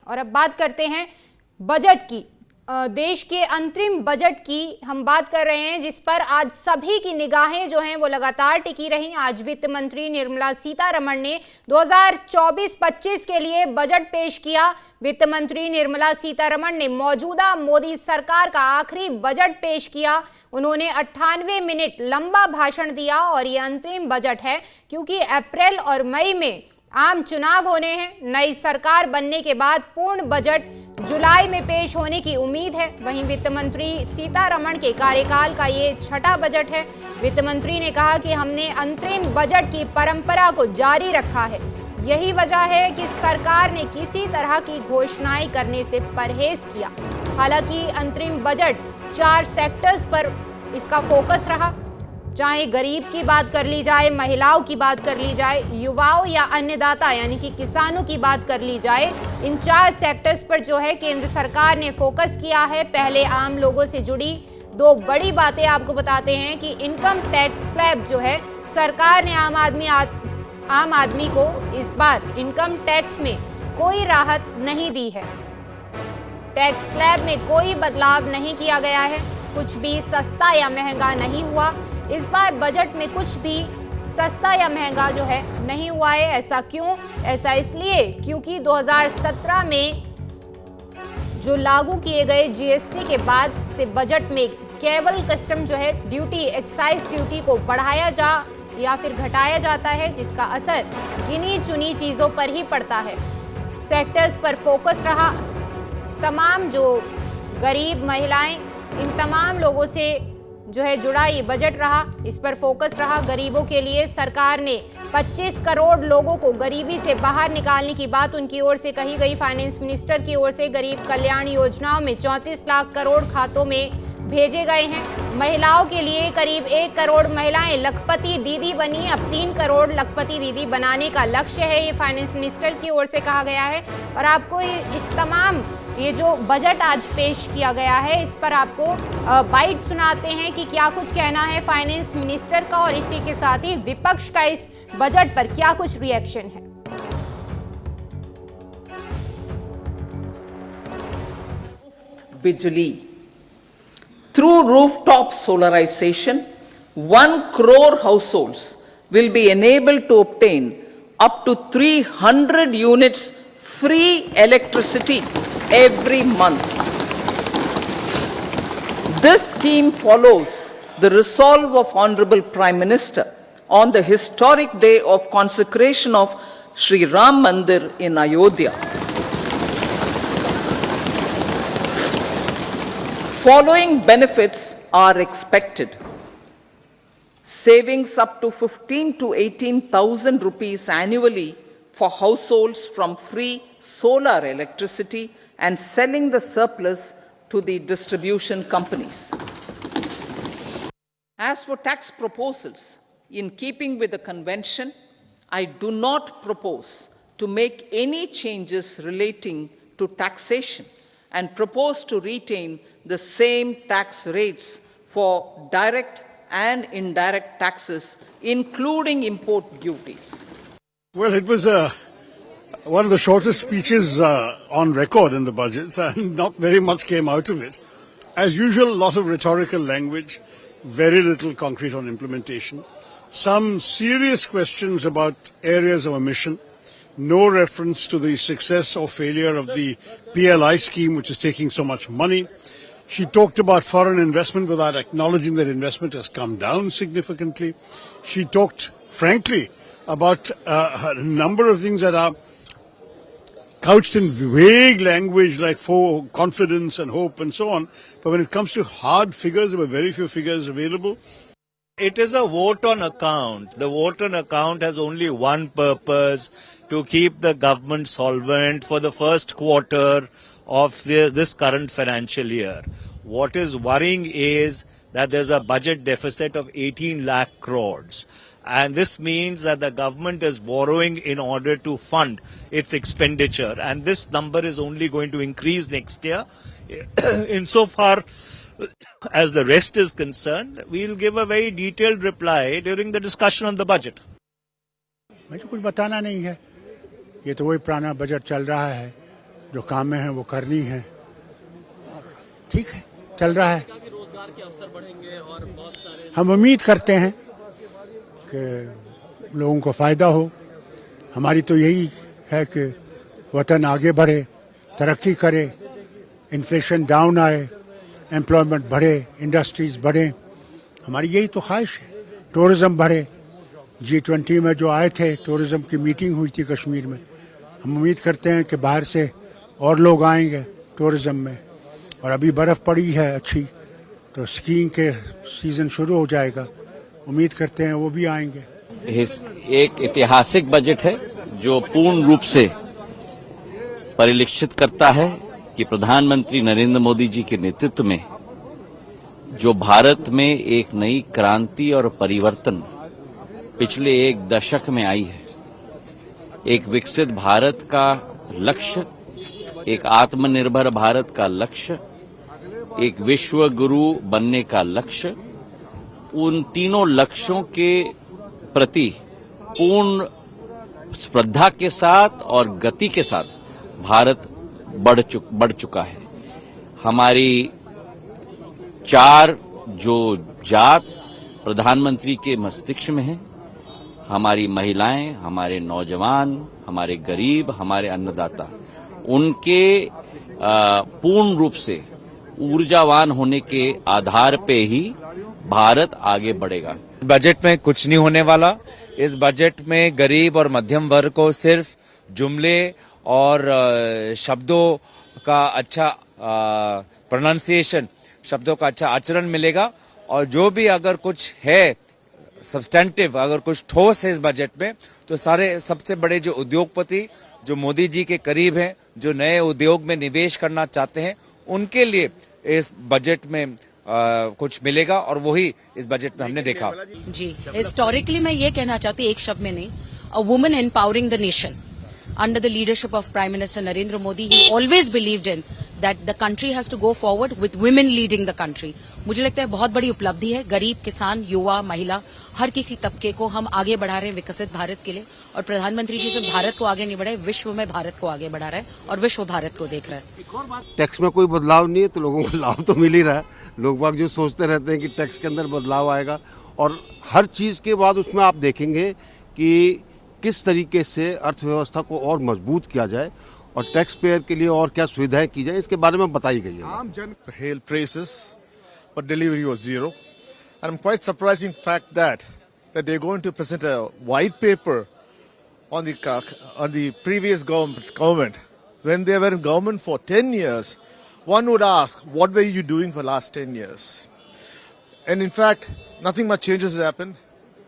और अब बात करते हैं बजट की। देश के अंतरिम बजट की हम बात कर रहे हैं, जिस पर आज सभी की निगाहें जो हैं वो लगातार टिकी रहीं। आज वित्त मंत्री निर्मला सीतारमण ने 2024-25 के लिए बजट पेश किया। वित्त मंत्री निर्मला सीतारमण ने मौजूदा मोदी सरकार का आखिरी बजट पेश किया। उन्होंने 98 मिनट लंबा भाषण दिया और ये अंतरिम बजट है क्योंकि अप्रैल और मई में आम चुनाव होने हैं। नई सरकार बनने के बाद पूर्ण बजट जुलाई में पेश होने की उम्मीद है। वहीं वित्त मंत्री सीतारमण के कार्यकाल का ये छठा बजट है। वित्त मंत्री ने कहा कि हमने अंतरिम बजट की परंपरा को जारी रखा है। यही वजह है कि सरकार ने किसी तरह की घोषणाएं करने से परहेज किया। हालांकि अंतरिम बजट 4 सेक्टर्स पर इसका फोकस रहा। चाहे गरीब की बात कर ली जाए, महिलाओं की बात कर ली जाए, युवाओं या अन्नदाता यानी कि किसानों की बात कर ली जाए, इन 4 सेक्टर्स पर जो है केंद्र सरकार ने फोकस किया है। पहले आम लोगों से जुड़ी 2 बड़ी बातें आपको बताते हैं कि इनकम टैक्स स्लैब जो है, सरकार ने आम आदमी को इस बार इनकम टैक्स में कोई राहत नहीं दी है। टैक्स स्लैब में कोई बदलाव नहीं किया गया है। कुछ भी सस्ता या महंगा नहीं हुआ। इस बार बजट में कुछ भी सस्ता या महंगा जो है नहीं हुआ है। ऐसा क्यों? ऐसा इसलिए क्योंकि 2017 में जो लागू किए गए जीएसटी के बाद से बजट में केवल कस्टम जो है ड्यूटी, एक्साइज ड्यूटी को बढ़ाया या फिर घटाया जाता है, जिसका असर गिनी चुनी चीजों पर ही पड़ता है। सेक्टर्स पर फोकस रहा। तमाम जो गरीब, महिलाएं, इन तमाम लोगों से जो है जुड़ा ये बजट रहा। इस पर फोकस रहा। गरीबों के लिए सरकार ने 25 करोड़ लोगों को गरीबी से बाहर निकालने की बात उनकी ओर से कही गई। फाइनेंस मिनिस्टर की ओर से गरीब कल्याण योजनाओं में 34 लाख करोड़ खातों में भेजे गए हैं। महिलाओं के लिए करीब 1 करोड़ महिलाएं लखपति दीदी बनी। अब 3 करोड़ लखपति दीदी बनाने का लक्ष्य है, ये फाइनेंस मिनिस्टर की ओर से कहा गया है। और आपको इस तमाम ये जो बजट आज पेश किया गया है, इस पर आपको बाइट सुनाते हैं कि क्या कुछ कहना है फाइनेंस मिनिस्टर का, और इसी के साथ ही विपक्ष का इस बजट पर क्या कुछ रिएक्शन है। बिजली through rooftop solarization, 1 crore households will be enabled to obtain up to 300 units free electricity every month. This scheme follows the resolve of Honorable Prime Minister on the historic day of consecration of Sri Ram Mandir in Ayodhya. Following benefits are expected: savings up to 15 to 18,000 rupees annually for households from free solar electricity and selling the surplus to the distribution companies. As for tax proposals, in keeping with the convention, I do not propose to make any changes relating to taxation and propose to retain the same tax rates for direct and indirect taxes, including import duties. Well, it was one of the shortest speeches on record in the budget, and not very much came out of it. As usual, a lot of rhetorical language, very little concrete on implementation. Some serious questions about areas of omission. No reference to the success or failure of the PLI scheme, which is taking so much money. She talked about foreign investment without acknowledging that investment has come down significantly. She talked, frankly, about a number of things that are couched in vague language like for confidence and hope and so on. But when it comes to hard figures, there were very few figures available. It is a vote on account. The vote on account has only one purpose: to keep the government solvent for the first quarter of this current financial year. What is worrying is that there's a budget deficit of 18 lakh crores. And this means that the government is borrowing in order to fund its expenditure. And this number is only going to increase next year. Insofar as the rest is concerned, we'll give a very detailed reply during the discussion on the budget. मुझे कुछ बताना नहीं है, ये तो वही पुराना budget चल रहा है जो काम हैं वो करनी है। और ठीक है, चल रहा है। हम उम्मीद करते हैं कि लोगों को फायदा हो। हमारी तो यही है कि वतन आगे बढ़े, तरक्की करे, इन्फ्लेशन डाउन आए, एम्प्लॉयमेंट बढ़े, इंडस्ट्रीज बढ़े। हमारी यही तो ख्वाहिश है। टूरिज्म बढ़े। G20 में जो आए थे, टूरिज्म की मीटिंग हुई थी कश्मीर में। हम उम्मीद करते हैं कि बाहर से और लोग आएंगे टूरिज्म में। और अभी बर्फ़ पड़ी है अच्छी, तो स्कीइंग के सीज़न शुरू हो जाएगा। उम्मीद करते हैं वो भी आएंगे। एक ऐतिहासिक बजट है जो पूर्ण रूप से परिलक्षित करता है कि प्रधानमंत्री नरेंद्र मोदी जी के नेतृत्व में जो भारत में एक नई क्रांति और परिवर्तन पिछले एक दशक में आई है, एक विकसित भारत का लक्ष्य, एक आत्मनिर्भर भारत का लक्ष्य, एक विश्व गुरु बनने का लक्ष्य, उन तीनों लक्ष्यों के प्रति पूर्ण श्रद्धा के साथ और गति के साथ भारत बढ़ चुका है। हमारी 4 जो जात प्रधानमंत्री के मस्तिष्क में है, हमारी महिलाएं, हमारे नौजवान, हमारे गरीब, हमारे अन्नदाता, उनके पूर्ण रूप से ऊर्जावान होने के आधार पे ही भारत आगे बढ़ेगा। बजट में कुछ नहीं होने वाला। इस बजट में गरीब और मध्यम वर्ग को सिर्फ जुमले और शब्दों का अच्छा प्रोनाउंसिएशन, शब्दों का अच्छा आचरण मिलेगा। और जो भी अगर कुछ है सब्सटेंटिव, अगर कुछ ठोस है इस बजट में, तो सारे सबसे बड़े जो उद्योगपति जो मोदी जी के करीब हैं, जो नए उद्योग में निवेश करना चाहते हैं, उनके लिए इस बजट में कुछ मिलेगा। और वही इस बजट में हमने देखा। जी, हिस्टोरिकली मैं ये कहना चाहती हूँ, एक शब्द में नहीं, a woman empowering the nation under the leadership of Prime Minister Narendra Modi. He always believed in that the country has to go forward with women leading the country. मुझे लगता है बहुत बड़ी उपलब्धि है। गरीब, किसान, युवा, महिला, हर किसी तबके को हम आगे बढ़ा रहे हैं विकसित भारत के लिए। और प्रधानमंत्री जी सिर्फ भारत को आगे नहीं बढ़ाए, विश्व में भारत को आगे बढ़ा रहे हैं और विश्व भारत को देख रहा है। टैक्स में कोई बदलाव नहीं है तो लोगों को लाभ तो मिल ही रहा है। लोग बाग जो सोचते रहते हैं कि टैक्स के अंदर बदलाव आएगा, और हर चीज़ के बाद उसमें आप देखेंगे कि किस तरीके से अर्थव्यवस्था को और मजबूत किया जाए और टैक्स पेयर के लिए और क्या सुविधाएं की जाए, इसके बारे में बताई गई है। Hail praises, but delivery was zero. And I'm quite surprising fact that they're going to present a white paper on the previous government. When they were in government for 10 years, one would ask, what were you doing for the last 10 years? And in fact, nothing much changes has happened.